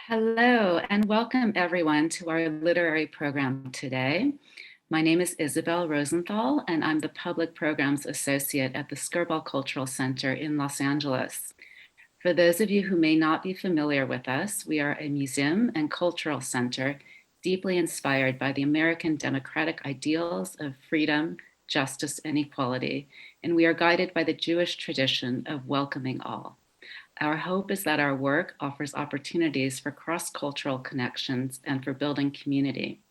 Hello, and welcome everyone to our literary program today. My name is Isabel Rosenthal, and I'm the Public Programs Associate at the Skirball Cultural Center in Los Angeles. For those of you who may not be familiar with us, we are a museum and cultural center deeply inspired by the American democratic ideals of freedom, justice, and equality, and we are guided by the Jewish tradition of welcoming all. Our hope is that our work offers opportunities for cross-cultural connections and for building community.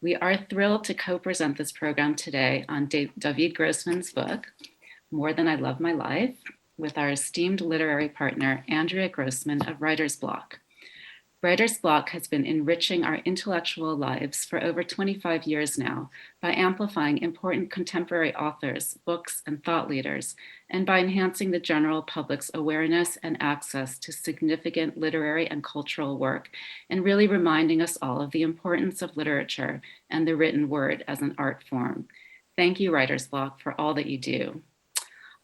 We are thrilled to co-present this program today on David Grossman's book, More Than I Love My Life, with our esteemed literary partner, Andrea Grossman of Writer's Bloc. Writer's Bloc has been enriching our intellectual lives for over 25 years now by amplifying important contemporary authors, books, and thought leaders, and by enhancing the general public's awareness and access to significant literary and cultural work, and really reminding us all of the importance of literature and the written word as an art form. Thank you, Writer's Bloc, for all that you do.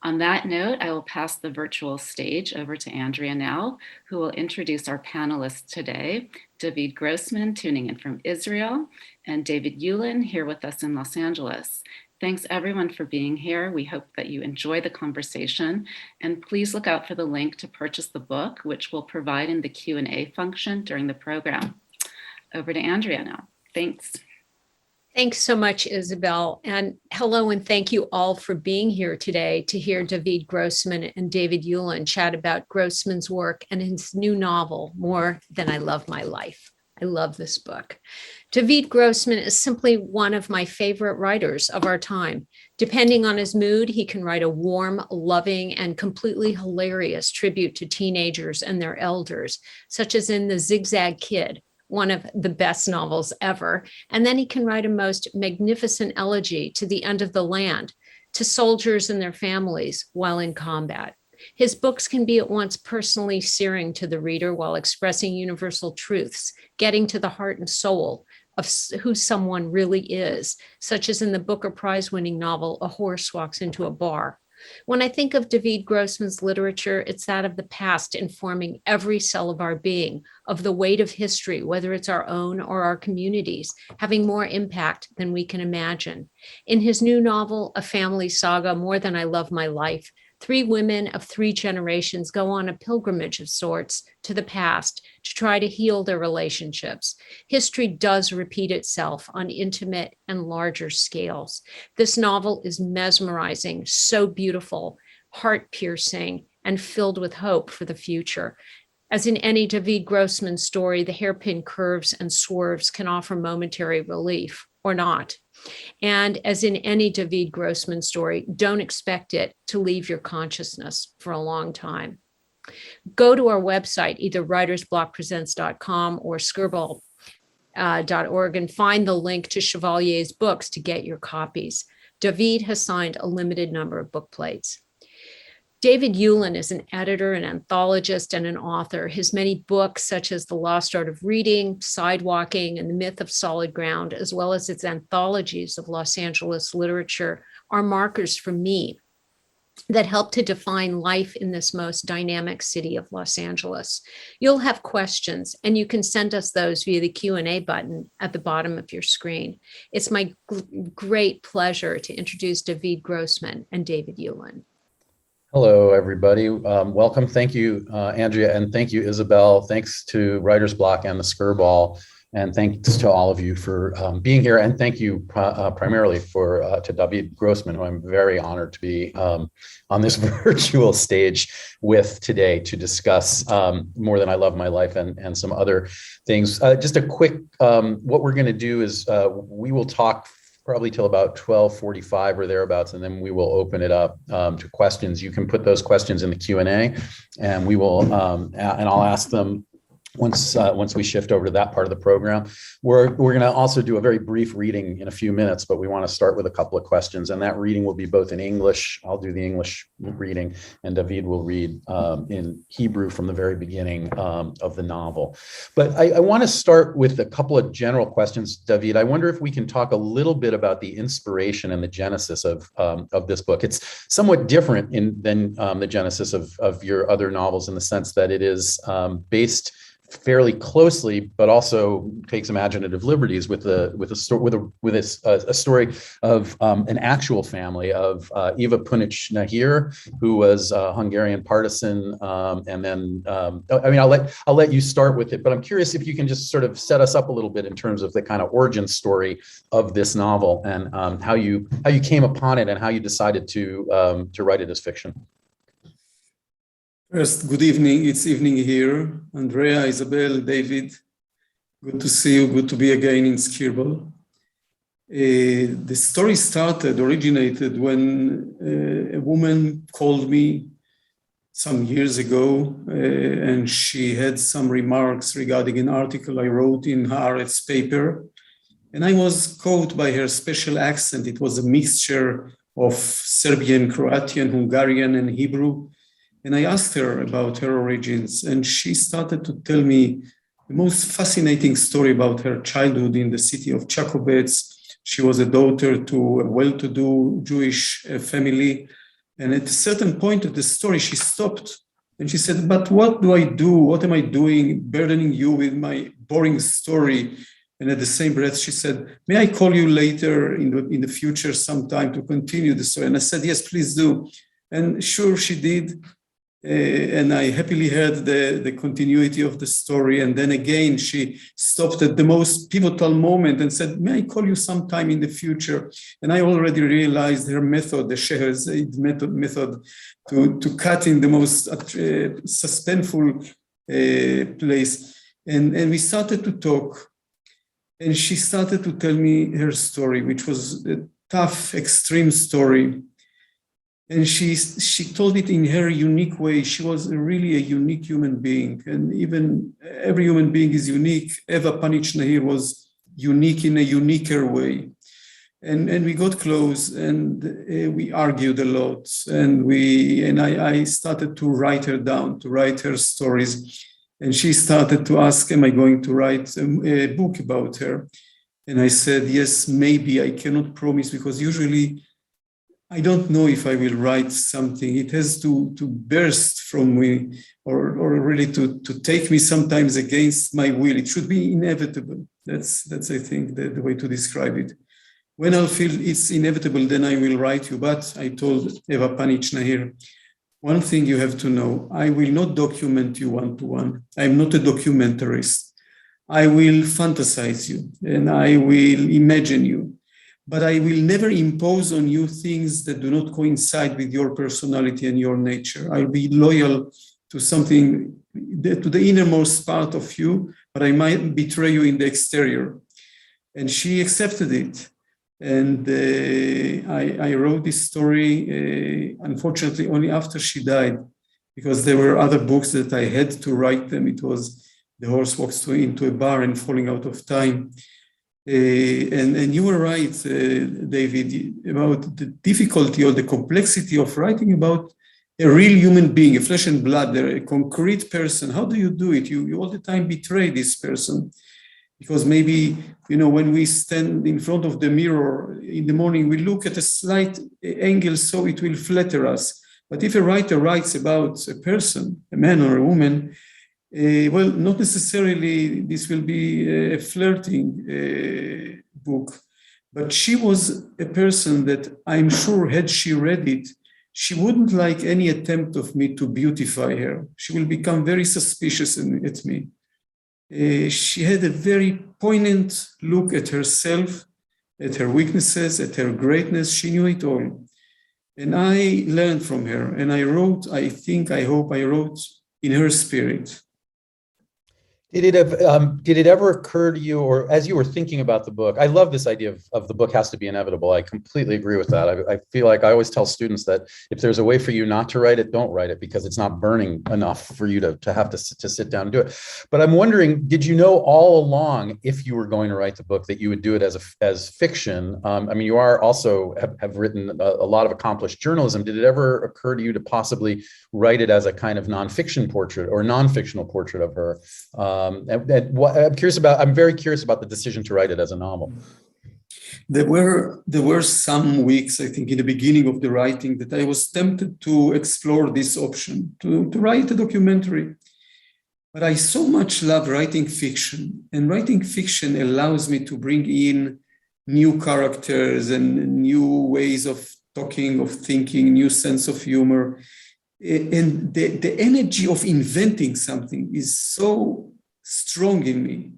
On that note, I will pass the virtual stage over to Andrea now, who will introduce our panelists today, David Grossman, tuning in from Israel, and David Ulin, here with us in Los Angeles. Thanks everyone for being here. We hope that you enjoy the conversation, and please look out for the link to purchase the book, which we'll provide in the Q&A function during the program. Over to Andrea now. Thanks. Thanks so much, Isabel. And hello, and thank you all for being here today to hear David Grossman and David Ulin chat about Grossman's work and his new novel, More Than I Love My Life. I love this book. David Grossman is simply one of my favorite writers of our time. Depending on his mood, he can write a warm, loving, and completely hilarious tribute to teenagers and their elders, such as in The Zigzag Kid, one of the best novels ever. And then he can write a most magnificent elegy to the end of the land, to soldiers and their families while in combat. His books can be at once personally searing to the reader while expressing universal truths, getting to the heart and soul of who someone really is, such as in the Booker Prize-winning novel, A Horse Walks into a Bar. When I think of David Grossman's literature, it's that of the past informing every cell of our being, of the weight of history, whether it's our own or our communities, having more impact than we can imagine. In his new novel, A Family Saga, More Than I Love My Life, three women of three generations go on a pilgrimage of sorts to the past to try to heal their relationships. History does repeat itself on intimate and larger scales. This novel is mesmerizing, so beautiful, heart-piercing, and filled with hope for the future. As in any David Grossman story, the hairpin curves and swerves can offer momentary relief or not. And as in any David Grossman story, don't expect it to leave your consciousness for a long time. Go to our website, either writersblockpresents.com or skirball.org, and find the link to Chevalier's books to get your copies. David has signed a limited number of book plates. David Ulin is an editor, an anthologist, and an author. His many books, such as The Lost Art of Reading, Sidewalking, and The Myth of Solid Ground, as well as its anthologies of Los Angeles literature, are markers for me that help to define life in this most dynamic city of Los Angeles. You'll have questions, and you can send us those via the Q&A button at the bottom of your screen. It's my great pleasure to introduce David Grossman and David Ulin. Hello, everybody. Welcome. Thank you, Andrea, and thank you, Isabel. Thanks to Writer's Block and the Skirball, and thanks to all of you for being here. And thank you primarily to David Grossman, who I'm very honored to be on this virtual stage with today to discuss More Than I Love My Life and some other things. Just a quick, what we're going to do is we will talk probably till about 12:45 or thereabouts, and then we will open it up to questions. You can put those questions in the Q&A, and we will, and I'll ask them once we shift over to that part of the program. We're going to also do a very brief reading in a few minutes, but we want to start with a couple of questions, and that reading will be both in English. I'll do the English reading, and David will read in Hebrew from the very beginning of the novel. But I want to start with a couple of general questions, David. I wonder if we can talk a little bit about the inspiration and the genesis of this book. It's somewhat different than the genesis of your other novels in the sense that it is based fairly closely, but also takes imaginative liberties with a story of an actual family of Eva Punic Nahir, who was a Hungarian partisan, and then I mean, I'll let you start with it, but I'm curious if you can just sort of set us up a little bit in terms of the kind of origin story of this novel and how you came upon it and how you decided to write it as fiction. First, good evening. It's evening here. Andrea, Isabel, David, good to see you. Good to be again in Skirball. The story originated when a woman called me some years ago, and she had some remarks regarding an article I wrote in Haaretz paper. And I was caught by her special accent. It was a mixture of Serbian, Croatian, Hungarian, and Hebrew. And I asked her about her origins, and she started to tell me the most fascinating story about her childhood in the city of Čakovec. She was a daughter to a well-to-do Jewish family. And at a certain point of the story, she stopped and she said, "But what do I do? What am I doing, burdening you with my boring story?" And at the same breath, she said, "May I call you later in the future sometime to continue the story?" And I said, "Yes, please do." And sure, she did. And I happily heard the continuity of the story. And then again, she stopped at the most pivotal moment and said, "May I call you sometime in the future?" And I already realized her method, the Scheherazade method, to cut in the most suspenseful place. And we started to talk. And she started to tell me her story, which was a tough, extreme story. And she told it in her unique way. She was really a unique human being. And even every human being is unique. Eva Punic Nahir was unique in a uniquer way. And we got close and we argued a lot. And I started to write her down, to write her stories. And she started to ask, "Am I going to write a book about her?" And I said, "Yes, maybe. I cannot promise, because usually I don't know if I will write something. It has to burst from me or really to take me sometimes against my will. It should be inevitable." That's I think, the way to describe it. When I'll feel it's inevitable, then I will write you. But I told Eva Punic Nahir, "One thing you have to know, I will not document you one-to-one. I'm not a documentarist. I will fantasize you and I will imagine you. But I will never impose on you things that do not coincide with your personality and your nature. I'll be loyal to something, to the innermost part of you, but I might betray you in the exterior." And she accepted it. And I wrote this story, unfortunately, only after she died, because there were other books that I had to write them. It was The Horse Walks into a Barren, Falling Out of Time. And you were right, David, about the difficulty or the complexity of writing about a real human being, a flesh and blood, a concrete person. How do you do it? You all the time betray this person. Because maybe, when we stand in front of the mirror in the morning, we look at a slight angle so it will flatter us. But if a writer writes about a person, a man or a woman, well, not necessarily this will be a flirting book, but she was a person that I'm sure had she read it, she wouldn't like any attempt of me to beautify her. She will become very suspicious at me. She had a very poignant look at herself, at her weaknesses, at her greatness. She knew it all. And I learned from her, and I wrote, I hope I wrote in her spirit. Did it ever occur to you, or as you were thinking about the book, I love this idea of the book has to be inevitable. I completely agree with that. I feel like I always tell students that if there's a way for you not to write it, don't write it, because it's not burning enough for you to have to sit down and do it. But I'm wondering, did you know all along, if you were going to write the book, that you would do it as fiction? I mean, you are also have written a lot of accomplished journalism. Did it ever occur to you to possibly write it as a kind of nonfiction portrait or non-fictional portrait of her? I'm very curious about the decision to write it as a novel. There were some weeks, I think, in the beginning of the writing that I was tempted to explore this option, to write a documentary. but I so much love writing fiction, and writing fiction allows me to bring in new characters and new ways of talking, of thinking, new sense of humor. And the energy of inventing something is so strong in me.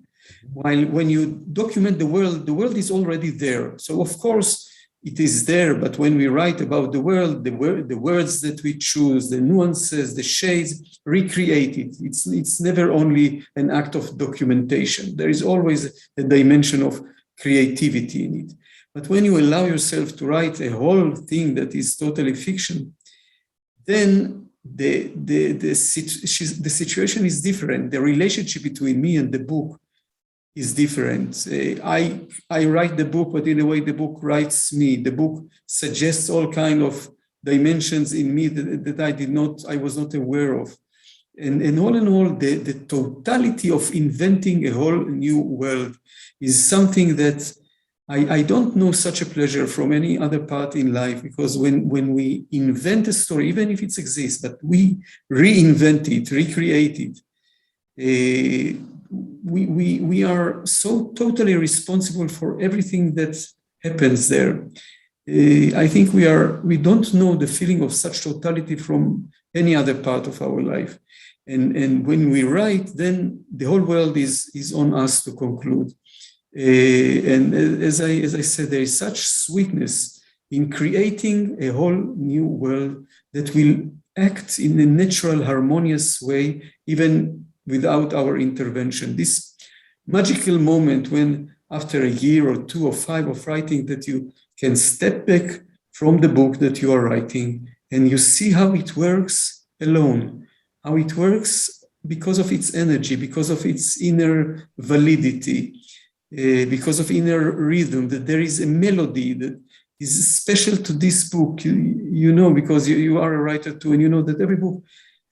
While when you document the world is already there. So of course it is there, but when we write about the world, the words that we choose, the nuances, the shades, recreate it. It's never only an act of documentation. There is always a dimension of creativity in it. But when you allow yourself to write a whole thing that is totally fiction, then the situation is different. The relationship between me and the book is different. I write the book, but in a way the book writes me. The book suggests all kind of dimensions in me that I was not aware of. And all in all, the totality of inventing a whole new world is something that I don't know such a pleasure from any other part in life, because when we invent a story, even if it exists, but we reinvent it, recreate it, we are so totally responsible for everything that happens there. I think we don't know the feeling of such totality from any other part of our life. And when we write, then the whole world is on us to conclude. And as I said, there is such sweetness in creating a whole new world that will act in a natural, harmonious way, even without our intervention. This magical moment when after a year or 2 or 5 of writing, that you can step back from the book that you are writing and you see how it works alone, how it works because of its energy, because of its inner validity, because of inner rhythm, that there is a melody that is special to this book, you know, because you are a writer too, and you know that every book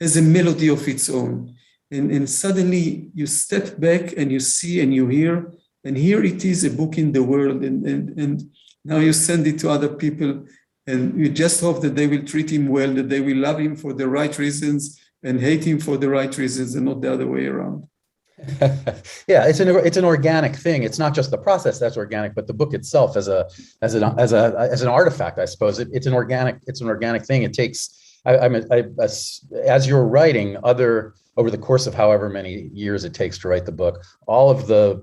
has a melody of its own. And suddenly you step back and you see and you hear, and here it is, a book in the world, and now you send it to other people, and you just hope that they will treat him well, that they will love him for the right reasons and hate him for the right reasons, and not the other way around. Yeah, it's an organic thing. It's not just the process that's organic, but the book itself as an artifact, I suppose. It's an organic thing. It takes. As you're writing, over the course of however many years it takes to write the book, all of the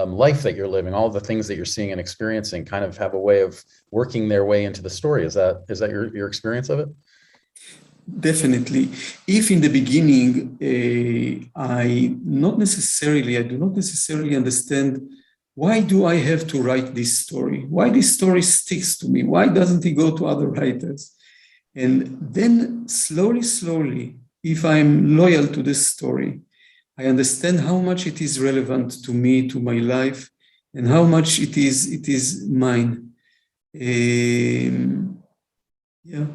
life that you're living, all of the things that you're seeing and experiencing, kind of have a way of working their way into the story. Is that your experience of it? Definitely. If in the beginning I do not necessarily understand, why do I have to write this story? Why this story sticks to me? Why doesn't it go to other writers? And then slowly, if I'm loyal to this story, I understand how much it is relevant to me, to my life, and how much it is mine. Yeah.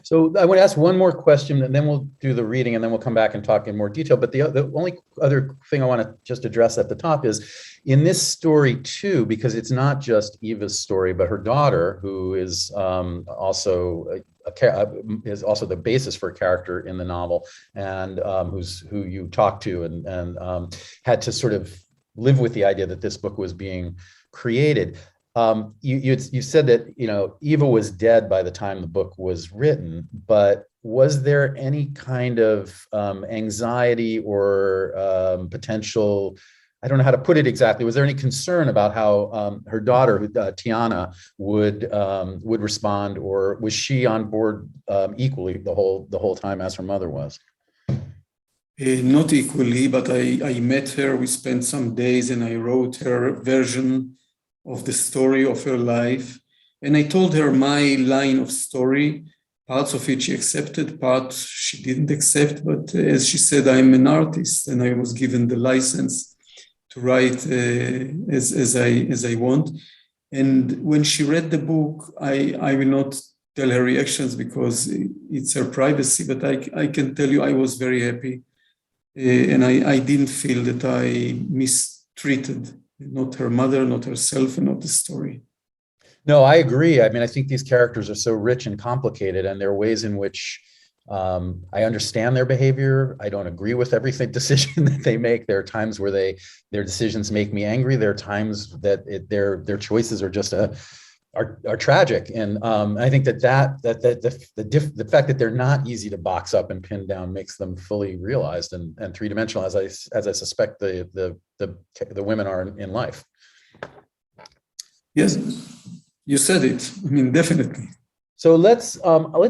So I want to ask one more question, and then we'll do the reading, and then we'll come back and talk in more detail. But the only other thing I want to just address at the top is, in this story too, because it's not just Eva's story, but her daughter, who is also the basis for a character in the novel, and who you talked to and had to sort of live with the idea that this book was being created. You said that, you know, Eva was dead by the time the book was written, but was there any kind of anxiety or potential, I don't know how to put it exactly, was there any concern about how her daughter, Tiana, would respond, or was she on board equally the whole time as her mother was? Not equally, but I met her. We spent some days, and I wrote her version of the story of her life. And I told her my line of story. Parts of it she accepted, parts she didn't accept. But as she said, I'm an artist, and I was given the license to write as I want. And when she read the book, I will not tell her reactions because it's her privacy, but I can tell you I was very happy. And I didn't feel that I mistreated not her mother, not herself, and not the story. No, I agree. I mean, I think these characters are so rich and complicated, and there are ways in which I understand their behavior. I don't agree with every decision that they make. There are times where their decisions make me angry. There are times that their choices are just are tragic. And I think that the fact that they're not easy to box up and pin down makes them fully realized and three-dimensional, as I suspect the women are in life. Yes, you said it. I mean, definitely. So we're going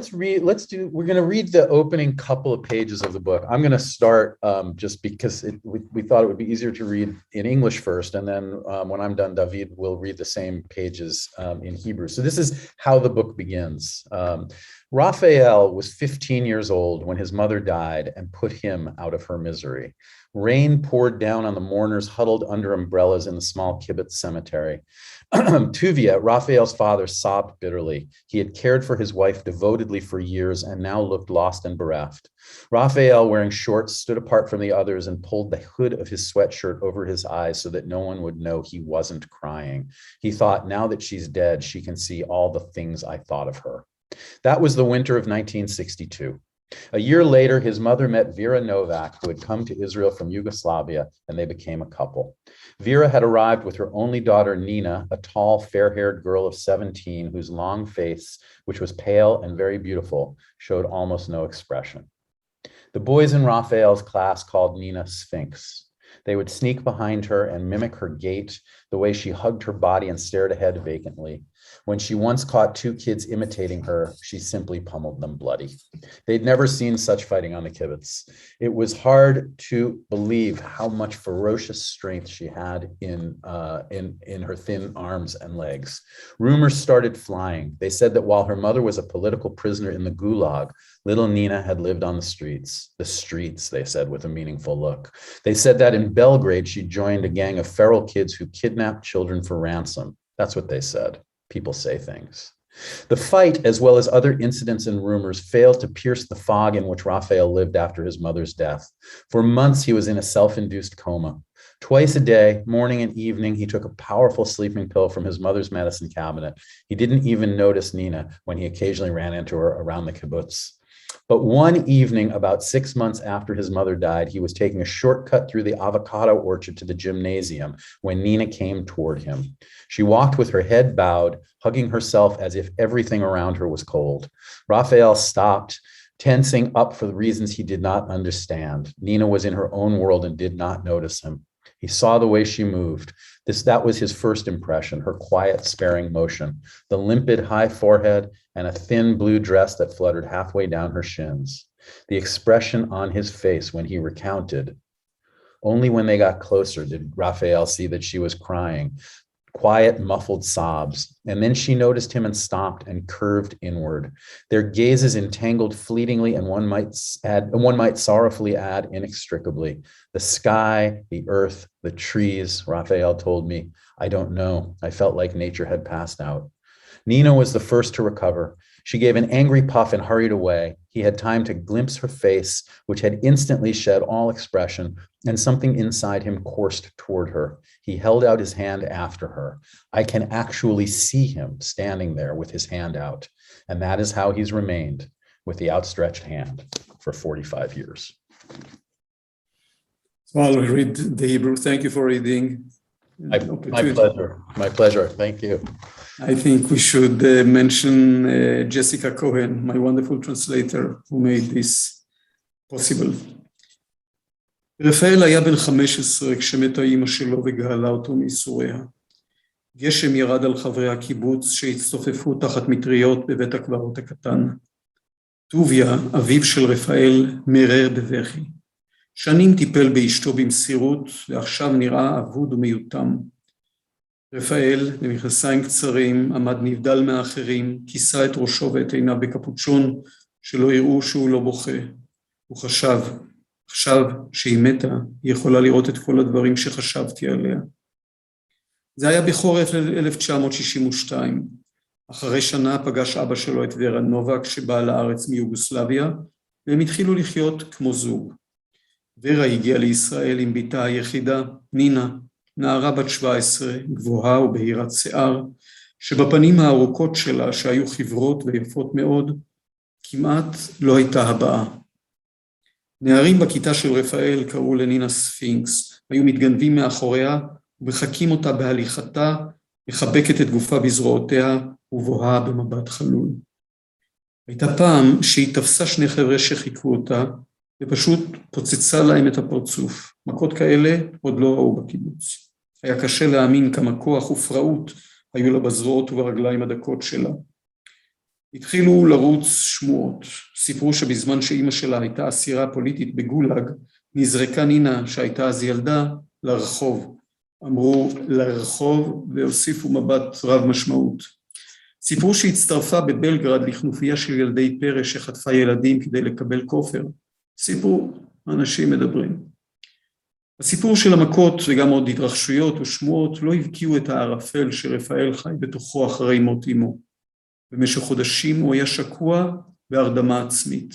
to read the opening couple of pages of the book. I'm going to start just because we thought it would be easier to read in English first. And then when I'm done, David will read the same pages in Hebrew. So this is how the book begins. Raphael was 15 years old when his mother died and put him out of her misery. Rain poured down on the mourners huddled under umbrellas in the small kibbutz cemetery. Tuvia, Raphael's father, sobbed bitterly. He had cared for his wife devotedly for years and now looked lost and bereft. Raphael, wearing shorts, stood apart from the others and pulled the hood of his sweatshirt over his eyes so that no one would know he wasn't crying. He thought, now that she's dead, she can see all the things I thought of her. That was the winter of 1962. A year later, his mother met Vera Novak, who had come to Israel from Yugoslavia, and they became a couple. Vera had arrived with her only daughter, Nina, a tall, fair-haired girl of 17, whose long face, which was pale and very beautiful, showed almost no expression. The boys in Raphael's class called Nina Sphinx. They would sneak behind her and mimic her gait, the way she hugged her body and stared ahead vacantly. When she once caught two kids imitating her, she simply pummeled them bloody. They'd never seen such fighting on the kibbutz. It was hard to believe how much ferocious strength she had in her thin arms and legs. Rumors started flying. They said that while her mother was a political prisoner in the Gulag, little Nina had lived on the streets. The streets, they said with a meaningful look. They said that in Belgrade, she joined a gang of feral kids who kidnapped children for ransom. That's what they said. People say things. The fight, as well as other incidents and rumors, failed to pierce the fog in which Raphael lived after his mother's death. For months, he was in a self-induced coma. Twice a day, morning and evening, he took a powerful sleeping pill from his mother's medicine cabinet. He didn't even notice Nina when he occasionally ran into her around the kibbutz. But one evening, about 6 months after his mother died, he was taking a shortcut through the avocado orchard to the gymnasium when Nina came toward him. She walked with her head bowed, hugging herself as if everything around her was cold. Raphael stopped, tensing up for the reasons he did not understand. Nina was in her own world and did not notice him. He saw the way she moved. That was his first impression, her quiet, sparing motion, the limpid high forehead and a thin blue dress that fluttered halfway down her shins. The expression on his face when he recounted. Only when they got closer did Raphael see that she was crying, quiet, muffled sobs. And then she noticed him and stopped and curved inward. Their gazes entangled fleetingly, and one might sorrowfully add inextricably. The sky, the earth, the trees, Raphael told me. I don't know. I felt like nature had passed out. Nina was the first to recover. She gave an angry puff and hurried away. He had time to glimpse her face, which had instantly shed all expression, and something inside him coursed toward her. He held out his hand after her. I can actually see him standing there with his hand out. And that is how he's remained, with the outstretched hand, for 45 years. So I'll read the Hebrew. Thank you for reading. My pleasure. My pleasure. Thank you. I think we should mention Jessica Cohen, my wonderful translator, who made this possible. רפאל היה בן 15 כשמתה אימא שלו וגאלה אותו מייסוריה. גשם ירד על חברי הקיבוץ שהצטופפו תחת מטריות בבית הקברות הקטן. טוביה, אביו של רפאל, מרר בבכי. שנים טיפל באשתו במסירות, ועכשיו נראה אבוד ומיותם. רפאל, במכנסיים קצרים, עמד נבדל מהאחרים, כיסה את ראשו ואת עיניו בקפוצ'ון, שלא יראו שהוא לא בוכה. הוא חשב, עכשיו שהיא מתה, היא יכולה לראות את כל הדברים שחשבתי עליה. זה היה בחורף 1962. אחרי שנה פגש אבא שלו את ורה נובק, שבאה לארץ מיוגוסלביה, והם התחילו לחיות כמו זוג. ורה הגיעה לישראל עם ביתה היחידה, נינה, נערה בת 17, גבוהה ובהירת שיער, שבפנים הארוכות שלה, שהיו חברות ויפות מאוד, כמעט לא הייתה הבעה. נערים בכיתה של רפאל קראו לנינה ספינקס, היו מתגנבים מאחוריה ומחקים אותה בהליכתה, מחבקת את גופה בזרועותיה ובוהה במבט חלול. הייתה פעם שהיא תפסה שני חבר'ה שחיכו אותה ופשוט פוצצה להם את הפרצוף. מכות כאלה עוד לא ראו בקיבוץ. היה קשה להאמין כמה כוח ופראות היו לה בזרועות וברגליים הדקות שלה. התחילו לרוץ שמועות. סיפרו שבזמן שאימא שלה הייתה אסירה פוליטית בגולאג, נזרקה נינה שהייתה אז ילדה לרחוב. אמרו לרחוב והוסיפו מבט רב משמעות. סיפרו שהצטרפה בבלגרד לכנופיה של ילדי פרא שחטפה ילדים כדי לקבל כופר. סיפרו, אנשים מדברים. הסיפור של המכות וגם עוד התרחשויות ושמועות לא הבקיעו את הערפל שרפאל חי בתוכו אחרי מות אמו. במשך חודשים הוא היה שקוע בהרדמה עצמית.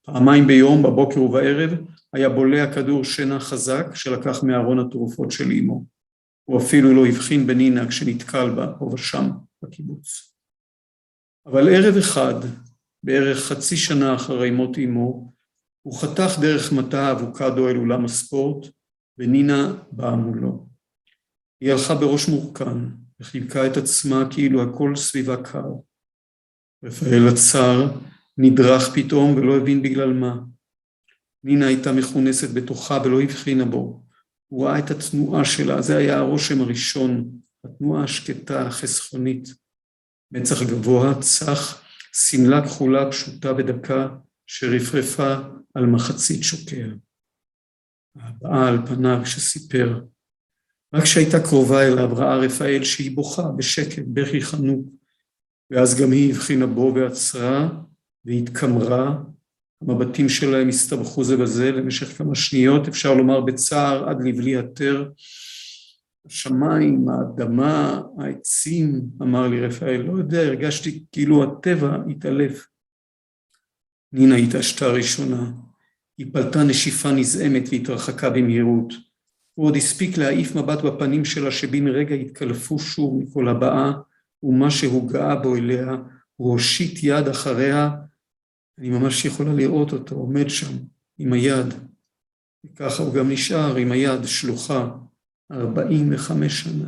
פעמיים ביום, בבוקר ובערב, היה בולע כדור שינה חזק שלקח מארון התרופות של אמו. הוא אפילו לא הבחין בנינה כשנתקל בה פה ושם בקיבוץ. אבל ערב אחד, בערך חצי שנה אחרי מות אמו, הוא חתך דרך מטע האבוקדו אל אולם הספורט, ונינה באה מולו. היא הלכה בראש מורכן, וחילקה את עצמה כאילו הכל סביבה קר. רפאל עצר, נדרך פתאום ולא הבין בגלל מה. נינה הייתה מכונסת בתוכה ולא הבחינה בו. הוא ראה את התנועה שלה, זה היה הרושם הראשון, התנועה השקטה, החסכונית. מצח גבוה, צח, סמלה כחולה פשוטה בדקה, שרפרפה על מחצית שוקע. הבאה על פניו שסיפר, רק כשהייתה קרובה אליו ראה רפאל שהיא בוכה בשקט, בכי חנוק, ואז גם היא הבחינה בו ועצרה והתקמרה, המבטים שלהם הסתבכו זה בזה למשך כמה שניות, אפשר לומר בצער עד לבלי התר, השמיים, האדמה, העצים, אמר לי רפאל, לא יודע, הרגשתי כאילו הטבע התעלף. נינה התעשתה ראשונה, היא פלטה נשיפה נזעמת והתרחקה במהירות. הוא עוד הספיק להעיף מבט בפנים שלה שבין רגע התקלפו שוב מכל הבאה, ומה שהוא גאה בו אליה, הוא הושיט יד אחריה, אני ממש יכולה לראות אותו, עומד שם עם היד, וככה הוא גם נשאר עם היד שלוחה, 45 שנה.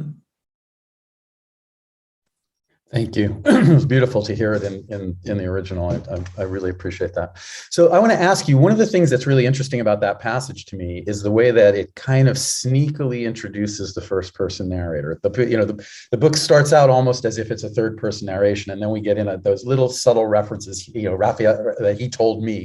Thank you. It was beautiful to hear it in the original. I really appreciate that. So I want to ask you, one of the things that's really interesting about that passage to me is the way that it kind of sneakily introduces the first person narrator. The book starts out almost as if it's a third person narration, and then we get in those little subtle references, Raphael, that he told me.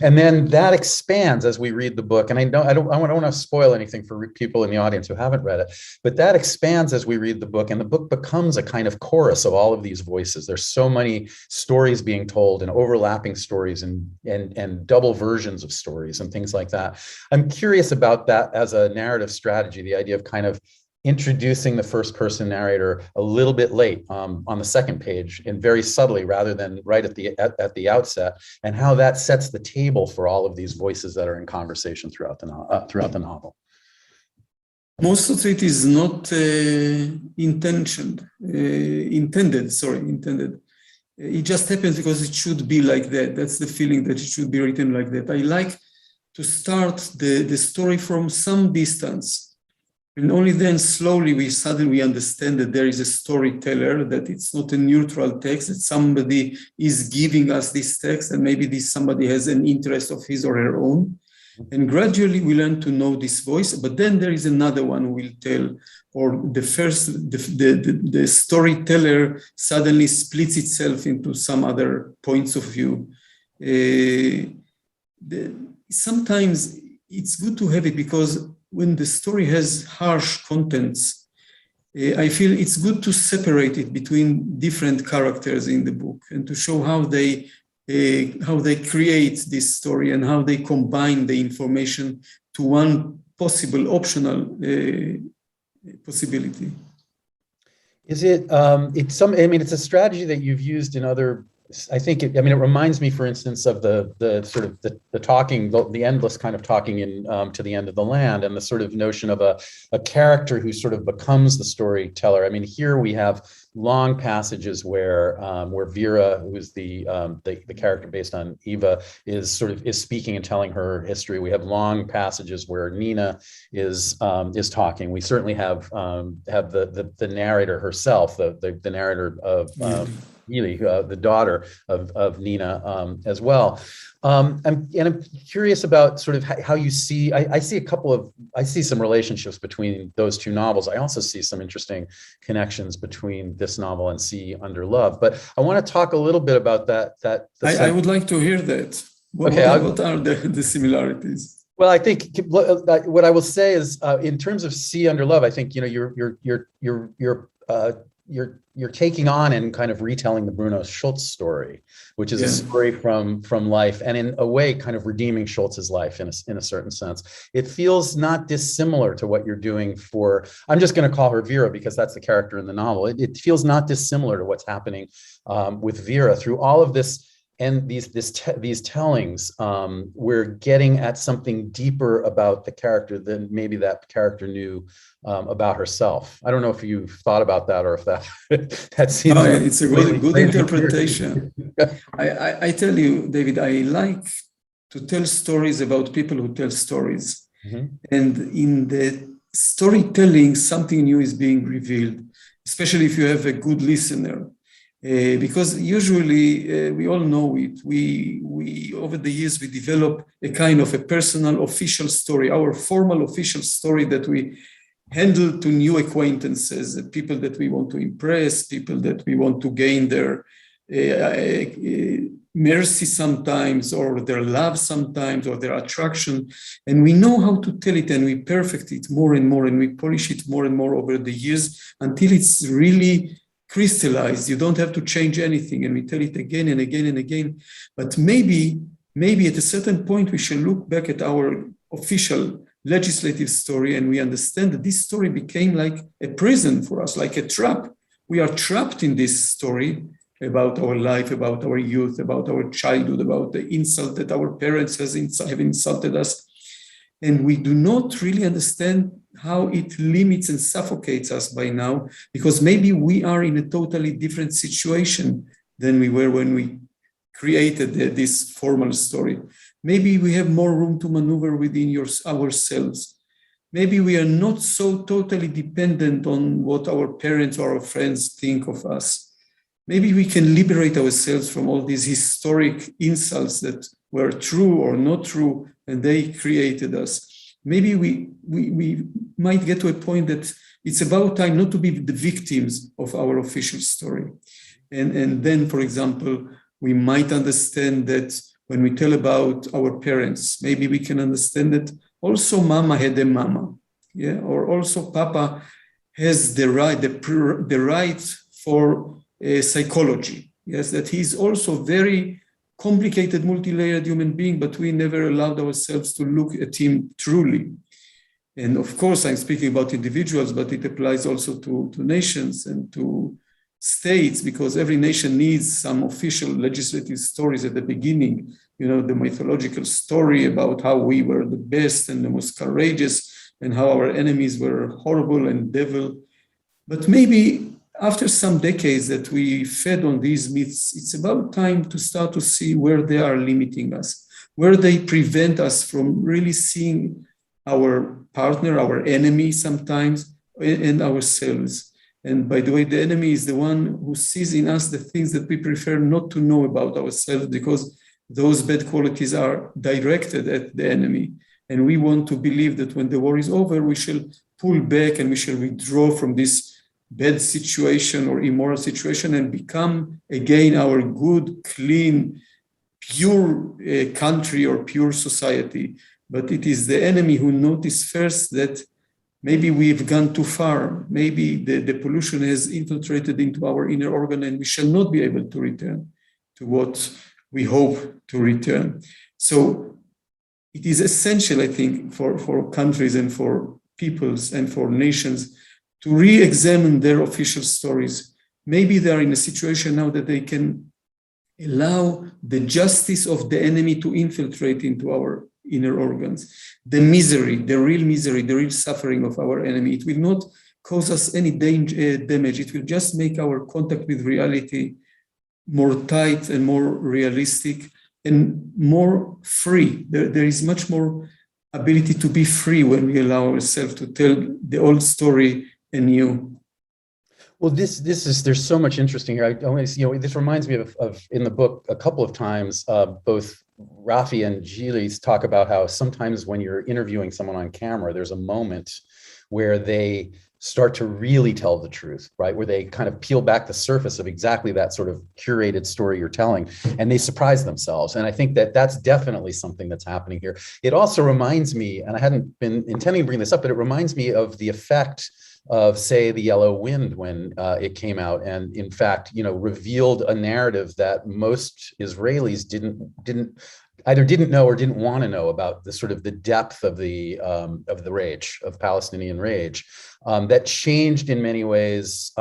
And then that expands as we read the book. And I don't want to spoil anything for people in the audience who haven't read it, but that expands as we read the book, and the book becomes a kind of chorus of all of these voices. There's so many stories being told and overlapping stories and double versions of stories and things like that. I'm curious about that as a narrative strategy, the idea of kind of introducing the first person narrator a little bit late on the second page and very subtly rather than right at the outset, and how that sets the table for all of these voices that are in conversation throughout the novel. Most of it is not intended. It just happens because it should be like that. That's the feeling that it should be written like that. I like to start the story from some distance. And only then slowly we suddenly understand that there is a storyteller, that it's not a neutral text, that somebody is giving us this text and maybe somebody has an interest of his or her own. And gradually we learn to know this voice, but then there is another one who will tell, or the storyteller suddenly splits itself into some other points of view. Sometimes it's good to have it because when the story has harsh contents, I feel it's good to separate it between different characters in the book and to show how they create this story and how they combine the information to one possible optional possibility. Is it, it's a strategy that you've used in other, it reminds me, for instance, of the sort of the talking, the endless kind of talking in To the End of the Land, and the sort of notion of a character who sort of becomes the storyteller. I mean, here we have long passages where Vera, who is the character based on Eva, is speaking and telling her history. We have long passages where Nina is talking. We certainly have the narrator herself, the narrator of Gili, the daughter of Nina, as well. I'm curious about sort of how you see. I see some relationships between those two novels. I also see some interesting connections between this novel and Sea Under Love. But I want to talk a little bit about that. I would like to hear that. What are the similarities? Well, I think what I will say is, in terms of Sea Under Love, I think you're taking on and kind of retelling the Bruno Schulz story, which is a story from life, and in a way kind of redeeming Schulz's life in a certain sense. It feels not dissimilar to what you're doing for, I'm just going to call her Vera because that's the character in the novel. It feels not dissimilar to what's happening with Vera through all of this. And these tellings, we're getting at something deeper about the character than maybe that character knew about herself. I don't know if you've thought about that or if that seems. No, it's a good interpretation. I tell you, David, I like to tell stories about people who tell stories. Mm-hmm. And in the storytelling, something new is being revealed, especially if you have a good listener. Because usually we all know it. We over the years we develop a kind of a personal official story, our formal official story that we handle to new acquaintances, people that we want to impress, people that we want to gain their mercy sometimes, or their love sometimes, or their attraction. And we know how to tell it, and we perfect it more and more, and we polish it more and more over the years until it's really crystallized. You don't have to change anything, and we tell it again and again and again. But maybe at a certain point we shall look back at our official legislative story, and we understand that this story became like a prison for us, like a trap. We are trapped in this story about our life, about our youth, about our childhood, about the insult that our parents have insulted us. And we do not really understand how it limits and suffocates us by now, because maybe we are in a totally different situation than we were when we created this formal story. Maybe we have more room to maneuver within ourselves. Maybe we are not so totally dependent on what our parents or our friends think of us. Maybe we can liberate ourselves from all these historic insults that were true or not true, and they created us. Maybe we might get to a point that it's about time not to be the victims of our official story. And then, for example, we might understand that when we tell about our parents, maybe we can understand that also Mama had a mama, or also Papa has the right for psychology, that he's also very complicated, multi-layered human being, but we never allowed ourselves to look at him truly. And of course, I'm speaking about individuals, but it applies also to nations and to states, because every nation needs some official legislative stories at the beginning, the mythological story about how we were the best and the most courageous and how our enemies were horrible and devil. But maybe after some decades that we fed on these myths, it's about time to start to see where they are limiting us, where they prevent us from really seeing our partner, our enemy sometimes, and ourselves. And by the way, the enemy is the one who sees in us the things that we prefer not to know about ourselves, because those bad qualities are directed at the enemy. And we want to believe that when the war is over, we shall pull back and we shall withdraw from this bad situation or immoral situation and become again our good, clean, pure country or pure society. But it is the enemy who noticed first that maybe we've gone too far. Maybe the pollution has infiltrated into our inner organ and we shall not be able to return to what we hope to return. So it is essential, I think, for countries and for peoples and for nations to re-examine their official stories. Maybe they are in a situation now that they can allow the justice of the enemy to infiltrate into our inner organs. The misery, the real suffering of our enemy, it will not cause us any damage. It will just make our contact with reality more tight and more realistic and more free. There is much more ability to be free when we allow ourselves to tell the old story anew. Well, there's so much interesting here. This reminds me of in the book a couple of times, both Rafi and Gili talk about how sometimes when you're interviewing someone on camera, there's a moment where they start to really tell the truth, right? Where they kind of peel back the surface of exactly that sort of curated story you're telling, and they surprise themselves. And I think that that's definitely something that's happening here. It also reminds me, and I hadn't been intending to bring this up, but it reminds me of the effect of, say, The Yellow Wind when it came out, and in fact, revealed a narrative that most Israelis either didn't know or didn't want to know about, the sort of the depth of the rage, of Palestinian rage, that changed in many ways.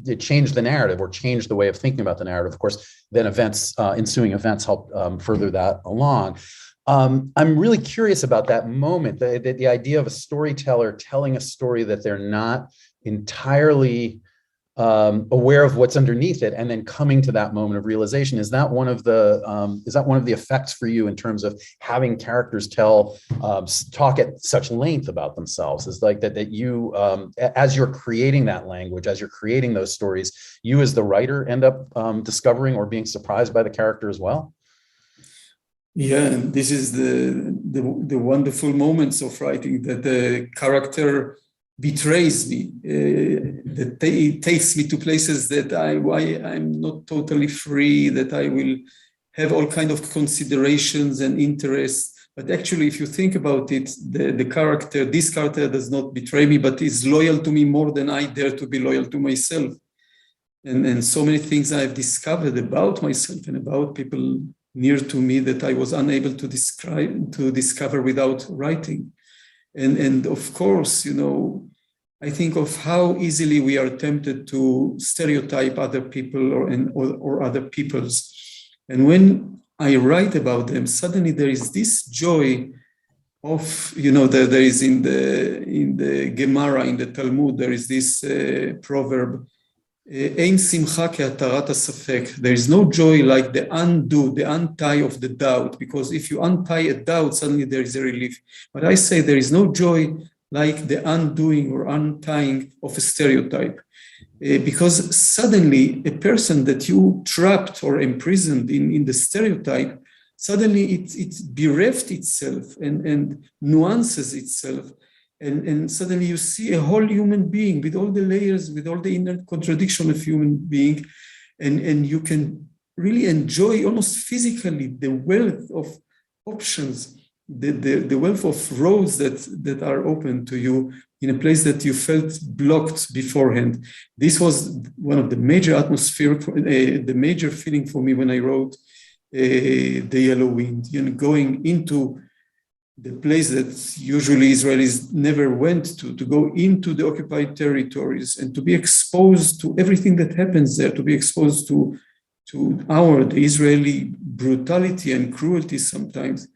It changed the narrative, or changed the way of thinking about the narrative. Of course, then ensuing events helped further that along. I'm really curious about that moment, the idea of a storyteller telling a story that they're not entirely aware of what's underneath it, and then coming to that moment of realization. Is that one of the effects for you in terms of having characters talk at such length about themselves? Is like that you, as you're creating that language, as you're creating those stories, you as the writer end up discovering or being surprised by the character as well? Yeah, and this is the wonderful moments of writing, that the character betrays me, that it takes me to places that I'm not totally free, that I will have all kind of considerations and interests. But actually, if you think about it, this character does not betray me, but is loyal to me more than I dare to be loyal to myself. And so many things I've discovered about myself and about people near to me that I was unable to discover without writing. And of course, I think of how easily we are tempted to stereotype other people or other peoples. And when I write about them, suddenly there is this joy of, there is in the Gemara, in the Talmud, there is this proverb, Ein simcha ke'atarat hasafek. There is no joy like the untie of the doubt, because if you untie a doubt, suddenly there is a relief. But I say there is no joy like the undoing or untying of a stereotype, because suddenly a person that you trapped or imprisoned in the stereotype, suddenly it bereft itself and nuances itself. And suddenly you see a whole human being with all the layers, with all the inner contradiction of human being, and you can really enjoy almost physically the wealth of options, the wealth of roads that are open to you in a place that you felt blocked beforehand. This was one of the major the major feeling for me when I wrote The Yellow Wind, going into the place that usually Israelis never went to go into the occupied territories and to be exposed to everything that happens there, to be exposed to the Israeli brutality and cruelty sometimes,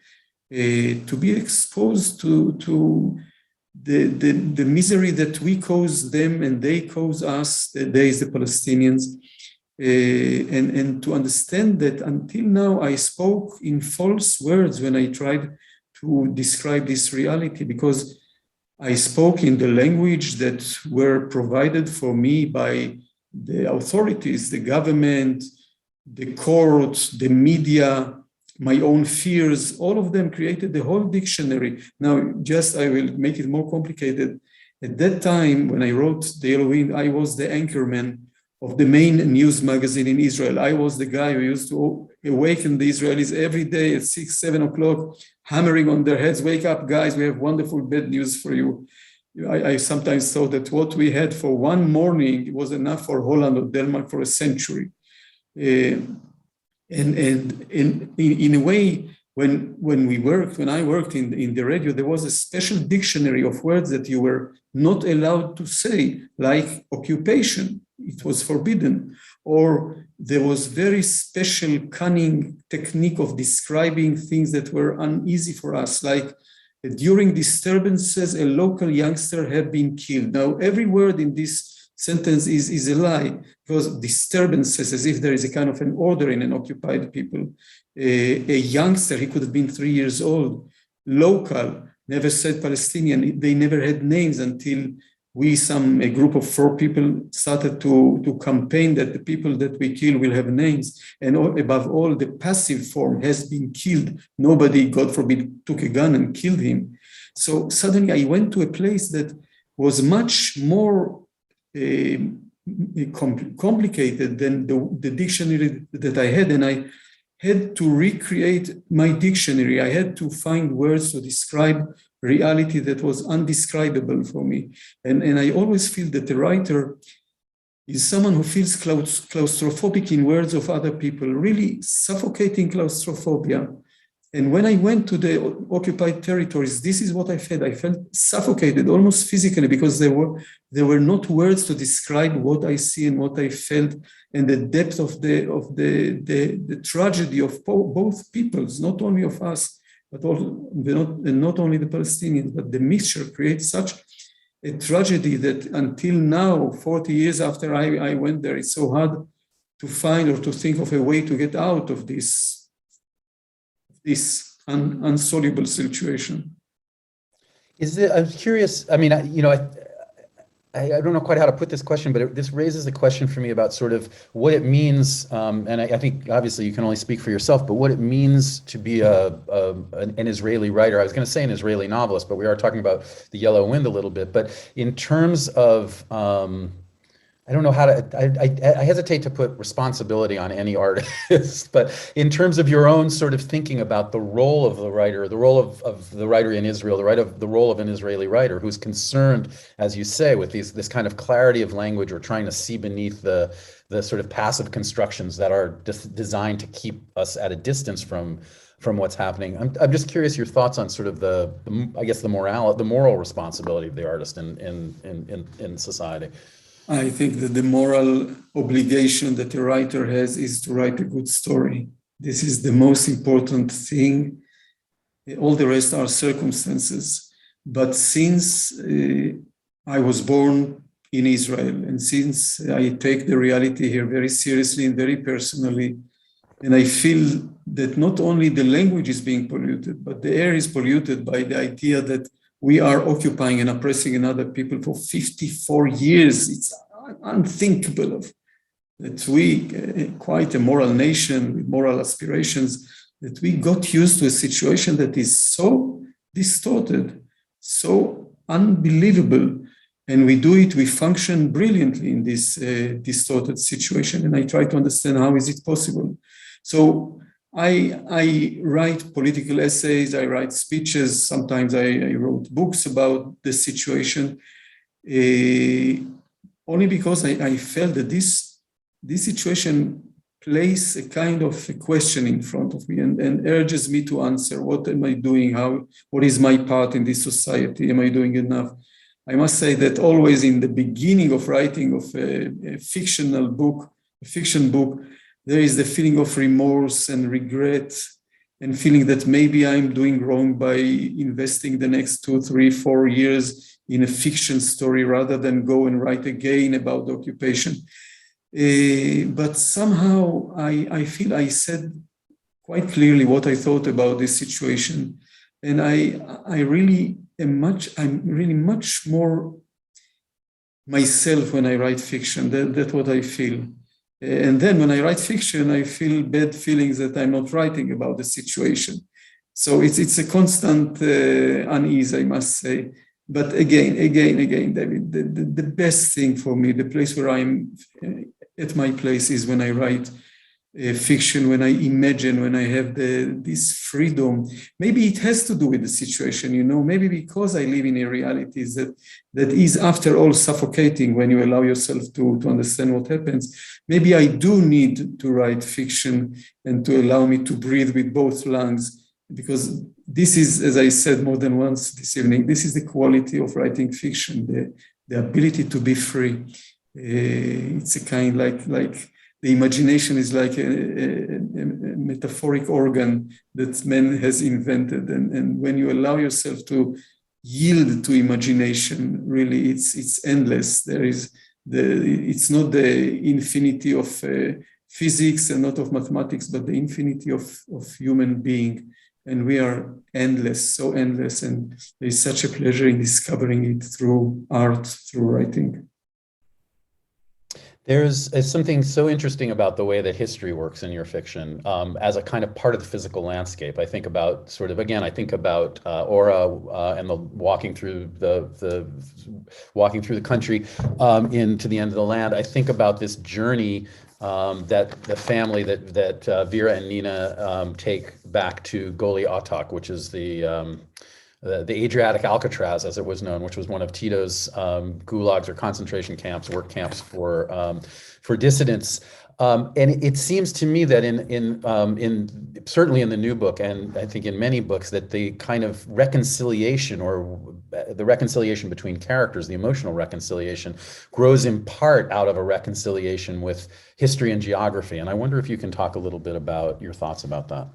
to be exposed to the misery that we cause them and they cause us, there is the Palestinians, and to understand that until now I spoke in false words when I tried to describe this reality, because I spoke in the language that were provided for me by the authorities, the government, the courts, the media, my own fears. All of them created the whole dictionary. Now, I will make it more complicated. At that time, when I wrote The Yellow Wind, I was the anchorman of the main news magazine in Israel. I was the guy who used to awaken the Israelis every day at 6, 7 o'clock, hammering on their heads, wake up, guys, we have wonderful bad news for you. I sometimes thought that what we had for one morning was enough for Holland or Denmark for a century. And in a way, when I worked in the radio, there was a special dictionary of words that you were not allowed to say, like occupation. It was forbidden. Or there was very special cunning technique of describing things that were uneasy for us, like during disturbances, a local youngster had been killed. Now, every word in this sentence is a lie, because disturbances, as if there is a kind of an order in an occupied people. A youngster, he could have been 3 years old, local, never said Palestinian. They never had names until a group of 4 people started to campaign that the people that we kill will have names. And above all, the passive form has been killed. Nobody, God forbid, took a gun and killed him. So suddenly I went to a place that was much more complicated than the dictionary that I had. And I had to recreate my dictionary. I had to find words to describe reality that was undescribable for me. And I always feel that the writer is someone who feels claustrophobic in words of other people, really suffocating claustrophobia. And when I went to the occupied territories, this is what I felt. I felt suffocated, almost physically, because there were not words to describe what I see and what I felt, and the depth of the tragedy of both peoples, not only of us, but not only the Palestinians, but the mixture creates such a tragedy that until now, 40 years after I went there, it's so hard to find or to think of a way to get out of this insoluble situation. I'm curious, I mean, I don't know quite how to put this question, but this raises a question for me about sort of what it means, and I think obviously you can only speak for yourself, but what it means to be an Israeli writer. I was going to say an Israeli novelist, but we are talking about The Yellow Wind a little bit. But in terms of, I don't know how to, I hesitate to put responsibility on any artist, but in terms of your own sort of thinking about the role of the writer, the role of the writer in Israel, the role of an Israeli writer who's concerned, as you say, with this kind of clarity of language, or trying to see beneath the sort of passive constructions that are designed to keep us at a distance from what's happening. I'm just curious your thoughts on sort of the moral responsibility of the artist in society. I think that the moral obligation that a writer has is to write a good story. This is the most important thing. All the rest are circumstances. But since I was born in Israel, and since I take the reality here very seriously and very personally, and I feel that not only the language is being polluted, but the air is polluted by the idea that we are occupying and oppressing another people for 54 years. It's unthinkable that we, quite a moral nation with moral aspirations, that we got used to a situation that is so distorted, so unbelievable. And we function brilliantly in this distorted situation. And I try to understand how is it possible. So I write political essays, I write speeches, sometimes I wrote books about the situation, only because I felt that this situation places a kind of a question in front of me and urges me to answer, what am I doing? What is my part in this society? Am I doing enough? I must say that always in the beginning of writing of a fiction book, there is the feeling of remorse and regret and feeling that maybe I'm doing wrong by investing the next 2, 3, 4 years in a fiction story rather than go and write again about the occupation. But somehow I feel I said quite clearly what I thought about this situation. And I'm really much more myself when I write fiction. That's what I feel. And then when I write fiction, I feel bad feelings that I'm not writing about the situation. So it's a constant unease, I must say. But again, David, the best thing for me, the place where I'm at my place is when I write fiction, when I imagine, when I have this freedom. Maybe it has to do with the situation, maybe because I live in a reality that is, after all, suffocating when you allow yourself to understand what happens. Maybe I do need to write fiction and to allow me to breathe with both lungs, because this is, as I said more than once this evening, this is the quality of writing fiction, the ability to be free. It's a kind like the imagination is like a metaphoric organ that man has invented. And when you allow yourself to yield to imagination, really, it's endless. It's not the infinity of physics and not of mathematics, but the infinity of human being. And we are endless, so endless. And there's such a pleasure in discovering it through art, through writing. There's something so interesting about the way that history works in your fiction as a kind of part of the physical landscape. I think about I think about Aura and the walking through the country into the end of the land. I think about this journey that the family that Vera and Nina take back to Goli Otok, which is the Adriatic Alcatraz, as it was known, which was one of Tito's gulags or concentration camps, work camps for dissidents. And it seems to me that in certainly in the new book, and I think in many books, that the kind of reconciliation or the reconciliation between characters, the emotional reconciliation, grows in part out of a reconciliation with history and geography. And I wonder if you can talk a little bit about your thoughts about that.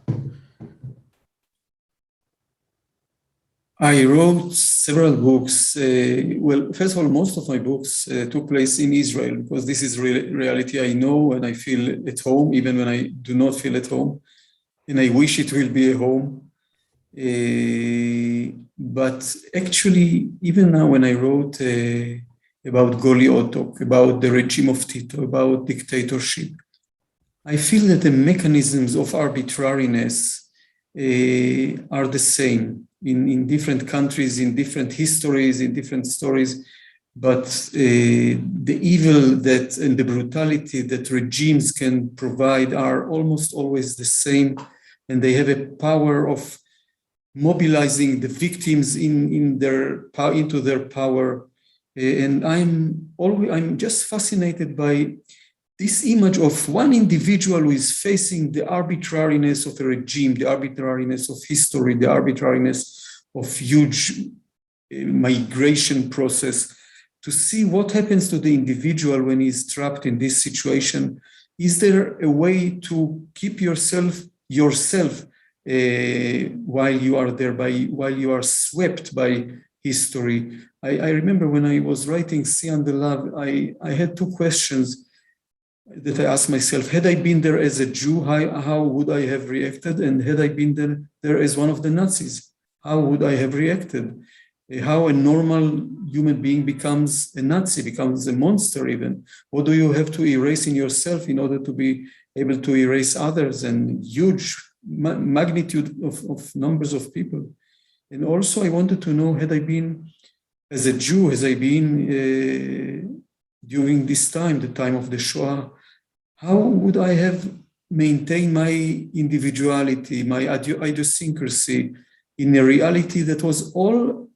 I wrote several books. Well, first of all, most of my books took place in Israel, because this is reality I know and I feel at home, even when I do not feel at home. And I wish it will be a home. But actually, even now when I wrote about Goli Otok, about the regime of Tito, about dictatorship, I feel that the mechanisms of arbitrariness are the same in different countries, in different histories, in different stories. But the evil that and the brutality that regimes can provide are almost always the same. And they have a power of mobilizing the victims into their power. And I'm just fascinated by this image of one individual who is facing the arbitrariness of a regime, the arbitrariness of history, the arbitrariness of huge migration process, to see what happens to the individual when he's trapped in this situation. Is there a way to keep yourself while you are there, while you are swept by history? I remember when I was writing Sea and the Love, I had two questions that I asked myself. Had I been there as a Jew, how would I have reacted? And had I been there as one of the Nazis, how would I have reacted? How a normal human being becomes a Nazi, becomes a monster even. What do you have to erase in yourself in order to be able to erase others, and huge magnitude of numbers of people? And also I wanted to know, had I been as a Jew, has I been during this time, the time of the Shoah, how would I have maintained my individuality, my idiosyncrasy in a reality that was all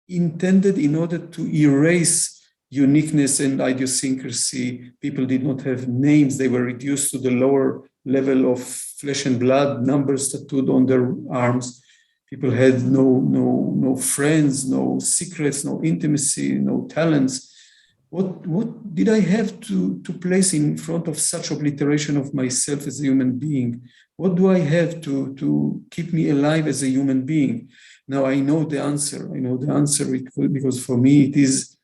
intended in order to erase uniqueness and idiosyncrasy? People did not have names. They were reduced to the lower level of flesh and blood, numbers tattooed on their arms. People had no friends, no secrets, no intimacy, no talents. What did I have to place in front of such obliteration of myself as a human being? What do I have to keep me alive as a human being? Now I know the answer. I know the answer because for me it is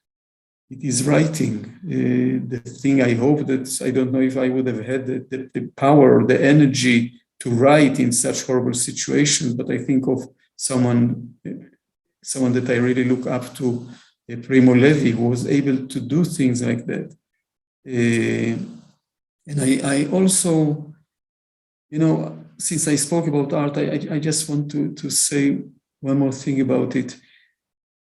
writing. The thing I hope that, I don't know if I would have had the power or the energy to write in such horrible situations, but I think of someone that I really look up to, Primo Levi, who was able to do things like that. And I also, since I spoke about art, I just want to say one more thing about it.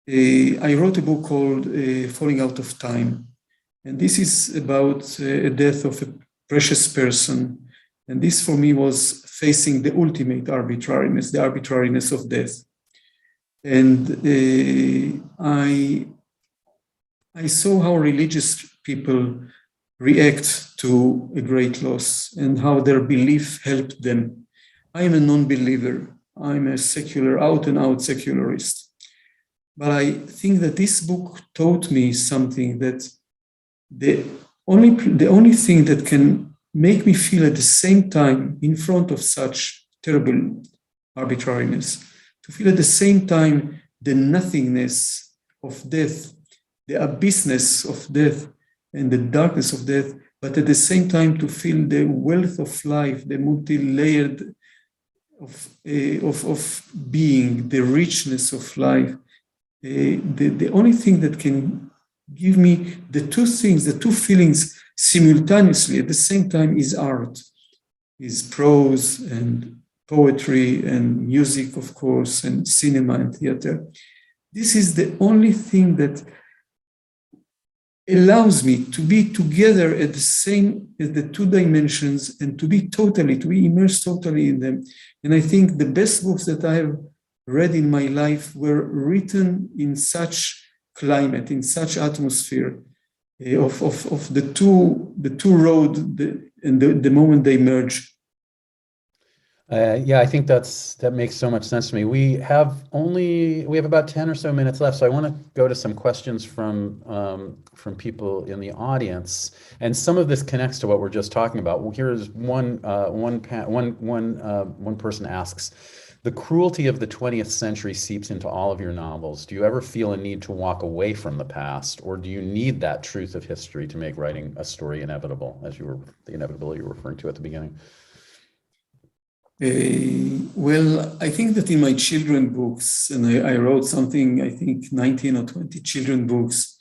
I wrote a book called Falling Out of Time. And this is about a death of a precious person. And this for me was facing the ultimate arbitrariness, the arbitrariness of death. And I saw how religious people react to a great loss and how their belief helped them. I am a non-believer. I'm a secular, out and out secularist. But I think that this book taught me something, that the only thing that can make me feel at the same time, in front of such terrible arbitrariness, to feel at the same time the nothingness of death, the abyssness of death and the darkness of death, but at the same time to feel the wealth of life, the multi-layered of being, the richness of life. The only thing that can give me the two things, the two feelings simultaneously at the same time is art, is prose and poetry and music, of course, and cinema and theater. This is the only thing that allows me to be together at the same, at the two dimensions, and to be immersed totally in them. And I think the best books that I have read in my life were written in such climate, in such atmosphere of the two roads and the moment they merge. Yeah, I think that makes so much sense to me. We have about 10 or so minutes left, so I want to go to some questions from people in the audience, and some of this connects to what we're just talking about. Well, here's one person asks, the cruelty of the 20th century seeps into all of your novels. Do you ever feel a need to walk away from the past, or do you need that truth of history to make writing a story inevitable, as the inevitability you were referring to at the beginning? Well, I think that in my children books, and I wrote something, I think 19 or 20 children books,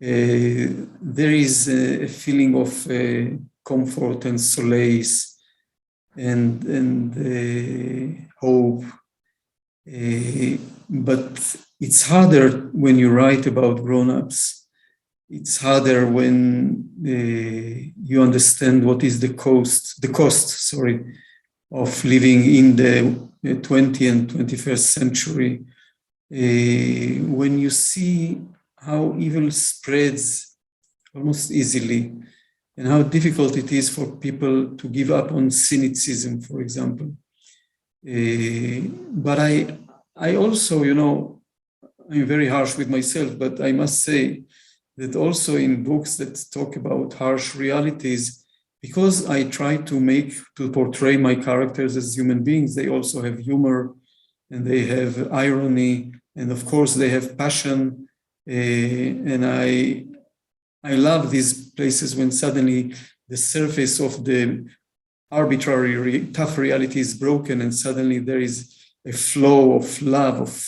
there is a feeling of comfort and solace and hope. But it's harder when you write about grown-ups. It's harder when you understand what is the cost, of living in the 20th and 21st century, when you see how evil spreads almost easily and how difficult it is for people to give up on cynicism, for example. But I also, I'm very harsh with myself, but I must say that also in books that talk about harsh realities, because I try to portray my characters as human beings, they also have humor and they have irony, and of course they have passion. And I love these places when suddenly the surface of the arbitrary, tough reality is broken, and suddenly there is a flow of love, of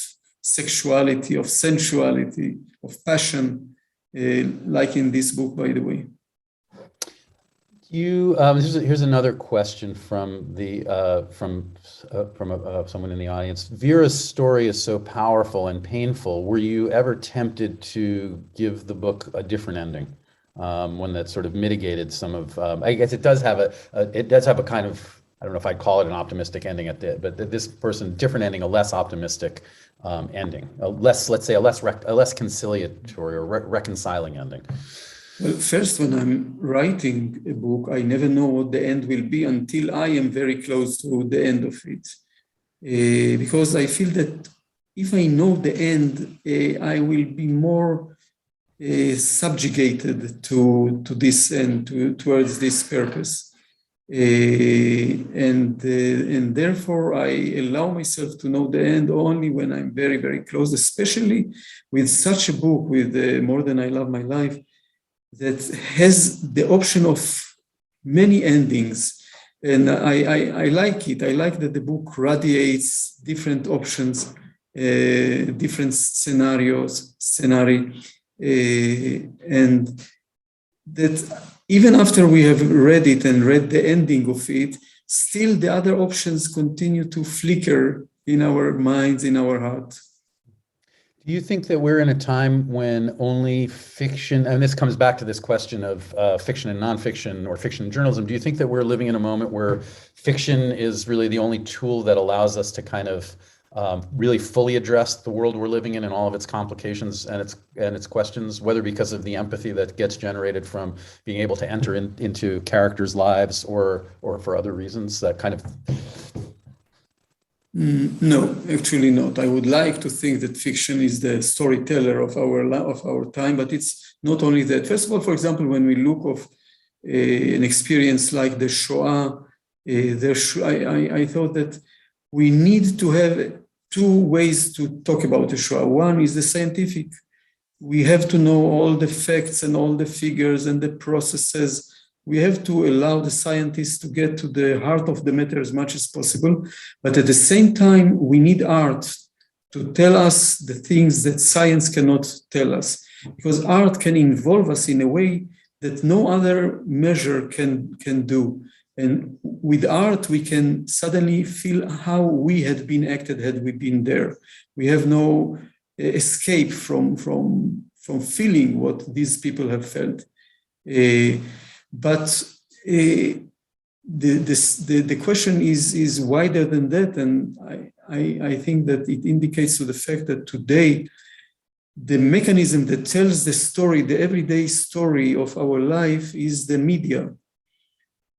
sexuality, of sensuality, of passion, like in this book, by the way. Here's another question from someone in the audience. Vera's story is so powerful and painful. Were you ever tempted to give the book a different ending, one that sort of mitigated some of? I guess it does have a kind of, I don't know if I'd call it an optimistic ending but this person, different ending, a less optimistic ending, let's say a less conciliatory or reconciling ending. Well, first, when I'm writing a book, I never know what the end will be until I am very close to the end of it. Because I feel that if I know the end, I will be more subjugated to this end, towards this purpose. And therefore, I allow myself to know the end only when I'm very, very close, especially with such a book, with More Than I Love My Life, that has the option of many endings. And I like it. I like that the book radiates different options, different scenarios, and that even after we have read it and read the ending of it, still the other options continue to flicker in our minds, in our heart. Do you think that we're in a time when only fiction, and this comes back to this question of fiction and nonfiction, or fiction and journalism, do you think that we're living in a moment where fiction is really the only tool that allows us to kind of really fully address the world we're living in and all of its complications and its questions, whether because of the empathy that gets generated from being able to enter into characters' lives or for other reasons that kind of... No, actually not. I would like to think that fiction is the storyteller of our time, but it's not only that. First of all, for example, when we look of an experience like the Shoah, I thought that we need to have two ways to talk about the Shoah. One is the scientific. We have to know all the facts and all the figures and the processes. We have to allow the scientists to get to the heart of the matter as much as possible. But at the same time, we need art to tell us the things that science cannot tell us. Because art can involve us in a way that no other measure can do. And with art, we can suddenly feel how we had been acted had we been there. We have no escape from feeling what these people have felt. But the question is wider than that, and I think that it indicates to the fact that today, the mechanism that tells the story, the everyday story of our life, is the media.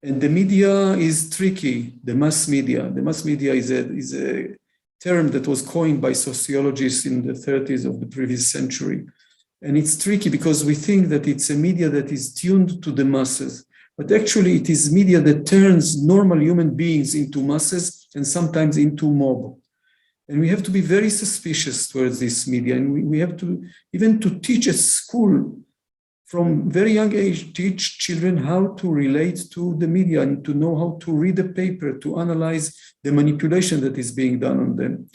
And the media is tricky, the mass media. The mass media is a term that was coined by sociologists in the 30s of the previous century. And it's tricky because we think that it's a media that is tuned to the masses. But actually, it is media that turns normal human beings into masses and sometimes into mob. And we have to be very suspicious towards this media. And we have to, even to teach at school, from very young age, teach children how to relate to the media and to know how to read a paper, to analyze the manipulation that is being done on them.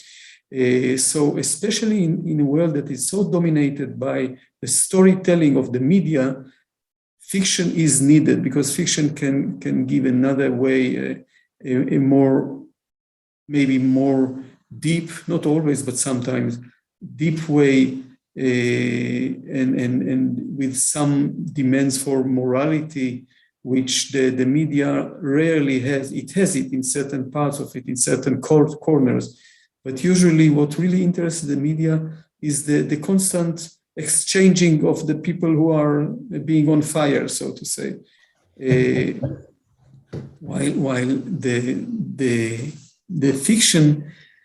So especially in a world that is so dominated by the storytelling of the media, fiction is needed, because fiction can give another way, a more, maybe more deep, not always, but sometimes deep way, and with some demands for morality, which the media rarely has. It has it in certain parts of it, in certain corners. But usually what really interests the media is the constant exchanging of the people who are being on fire, so to say. While the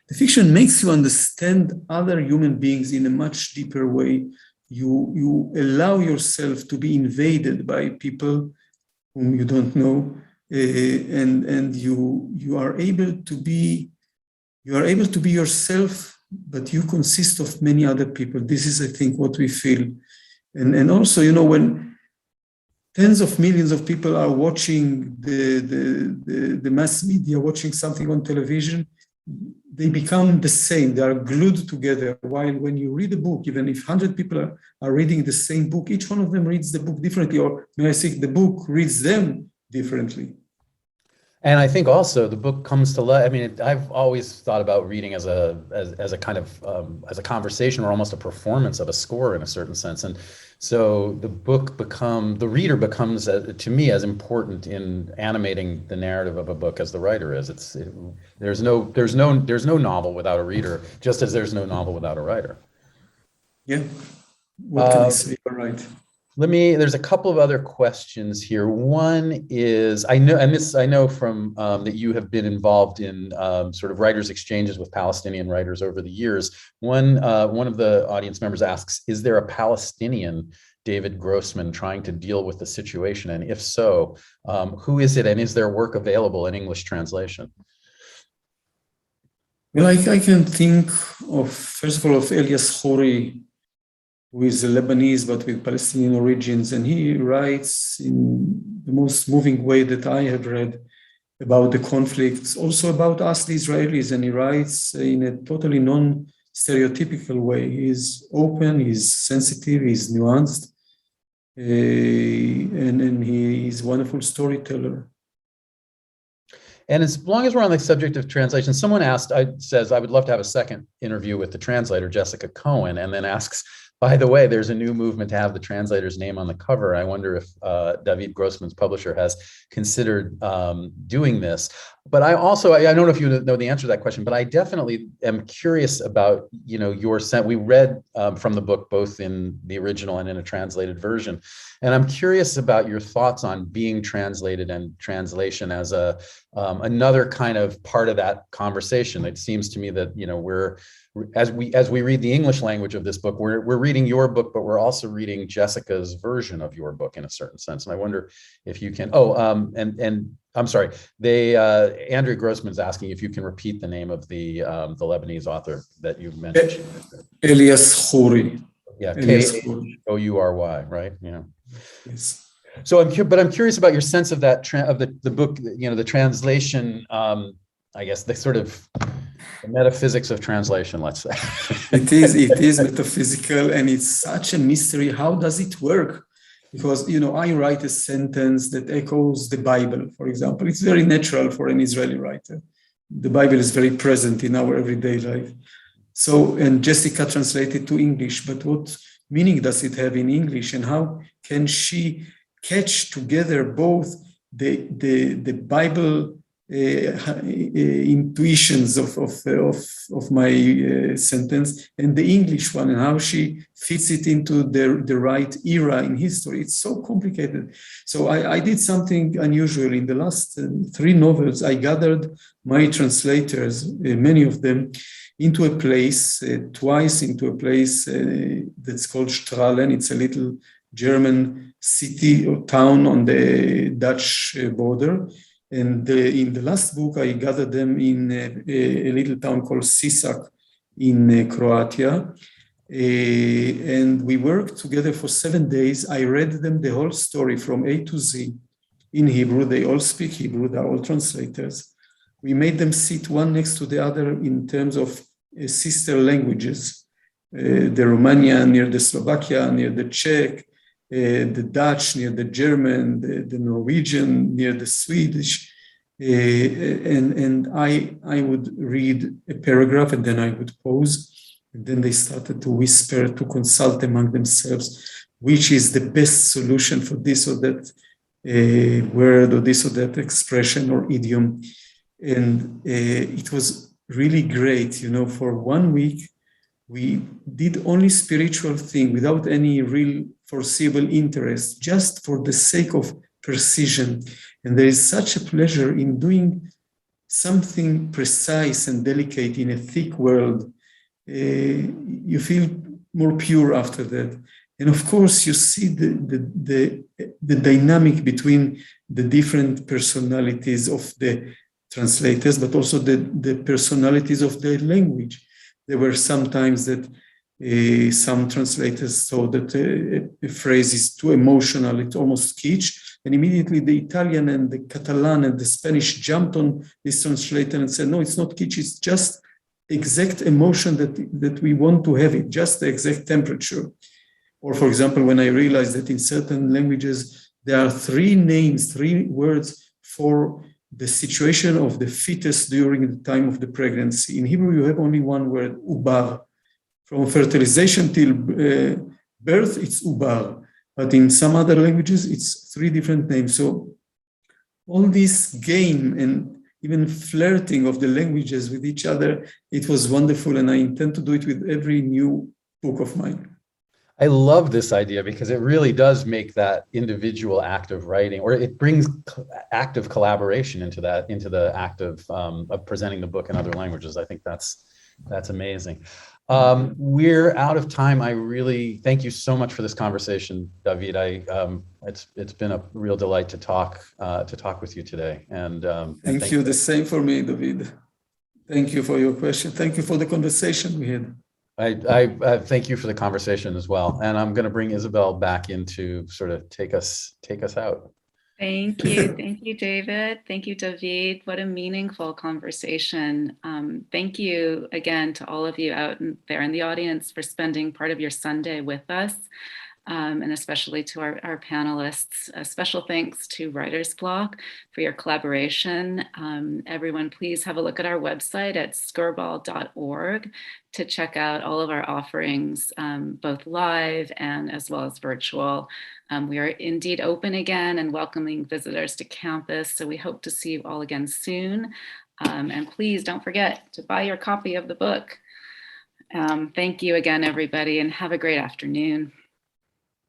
fiction makes you understand other human beings in a much deeper way. You allow yourself to be invaded by people whom you don't know, and you are able to be yourself, but you consist of many other people. This is, I think, what we feel. And also, when tens of millions of people are watching the mass media, watching something on television, they become the same. They are glued together. While when you read a book, even if 100 people are reading the same book, each one of them reads the book differently, or may I say, the book reads them differently. And I think also the book comes to life. I mean, I've always thought about reading as a kind of as a conversation or almost a performance of a score in a certain sense. And so the reader becomes to me as important in animating the narrative of a book as the writer is. There's no novel without a reader, just as there's no novel without a writer. Yeah. What can I say? All right. There's a couple of other questions here. One is, I know from that you have been involved in sort of writers' exchanges with Palestinian writers over the years. One of the audience members asks, is there a Palestinian David Grossman trying to deal with the situation? And if so, who is it? And is their work available in English translation? Well, I can think of, first of all, of Elias Khoury, who is a Lebanese but with Palestinian origins, and he writes in the most moving way that I have read about the conflicts, also about us, the Israelis, and he writes in a totally non-stereotypical way. He's open, he's sensitive, he's nuanced, and he is a wonderful storyteller. And as long as we're on the subject of translation, someone says, I would love to have a second interview with the translator, Jessica Cohen, and then asks, by the way, there's a new movement to have the translator's name on the cover. I wonder if David Grossman's publisher has considered doing this. But I don't know if you know the answer to that question, but I definitely am curious about, your sense. We read from the book, both in the original and in a translated version. And I'm curious about your thoughts on being translated and translation as another kind of part of that conversation. It seems to me that, as we read the English language of this book, we're reading your book, but we're also reading Jessica's version of your book in a certain sense. And I wonder if you can. And I'm sorry. Andrea Grossman's asking if you can repeat the name of the Lebanese author that you mentioned. Elias Khoury. Yeah, Koury, right? Yeah. Yes. So I'm curious about your sense of that of the book. The translation. I guess the sort of the metaphysics of translation, let's say. It is metaphysical, and it's such a mystery. How does it work? Because, I write a sentence that echoes the Bible, for example. It's very natural for an Israeli writer. The Bible is very present in our everyday life. So, and Jessica translated to English, but what meaning does it have in English? And how can she catch together both the Bible intuitions of my sentence and the English one, and how she fits it into the right era in history? It's so complicated. So I did something unusual. In the last 3 novels, I gathered my translators, many of them, into a place, twice into a place that's called Strahlen. It's a little German city or town on the Dutch border. And in the last book, I gathered them in a little town called Sisak in Croatia. And we worked together for 7 days. I read them the whole story from A to Z in Hebrew. They all speak Hebrew. They're all translators. We made them sit one next to the other in terms of sister languages. The Romanian near the Slovakia, near the Czech, the Dutch near the German, the Norwegian near the Swedish. And I would read a paragraph and then I would pause. And then they started to whisper, to consult among themselves, which is the best solution for this or that word or this or that expression or idiom. And it was really great. For 1 week, we did only spiritual thing without any real foreseeable interest, just for the sake of precision. And there is such a pleasure in doing something precise and delicate in a thick world. You feel more pure after that. And of course, you see the dynamic between the different personalities of the translators, but also the personalities of the language. There were some times that some translators thought that a phrase is too emotional, it's almost kitsch. And immediately the Italian and the Catalan and the Spanish jumped on this translator and said, no, it's not kitsch, it's just exact emotion that we want to have it, just the exact temperature. Or for example, when I realized that in certain languages, there are 3 words for the situation of the fetus during the time of the pregnancy. In Hebrew, you have only 1 word, ubar. From fertilization till birth, it's ubar. But in some other languages, it's 3 different names. So all this game and even flirting of the languages with each other, it was wonderful. And I intend to do it with every new book of mine. I love this idea because it really does make that individual act of writing, or it brings active collaboration into the act of presenting the book in other languages. I think that's amazing. We're out of time. I really thank you so much for this conversation, David. It's been a real delight to talk with you today. And thank you. The same for me, David. Thank you for your question. Thank you for the conversation we had. I thank you for the conversation as well. And I'm going to bring Isabel back in to sort of take us out. Thank you. Thank you, David. Thank you, David. What a meaningful conversation. Thank you again to all of you out there in the audience for spending part of your Sunday with us. And especially to our panelists. A special thanks to Writer's Bloc for your collaboration. Everyone, please have a look at our website at skirball.org to check out all of our offerings, both live and as well as virtual. We are indeed open again and welcoming visitors to campus, so we hope to see you all again soon. And please don't forget to buy your copy of the book. Thank you again, everybody, and have a great afternoon.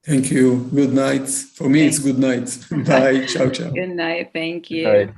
Thank you. Good night. For me, it's good night. Bye. Ciao, ciao. Good night. Thank you. All right.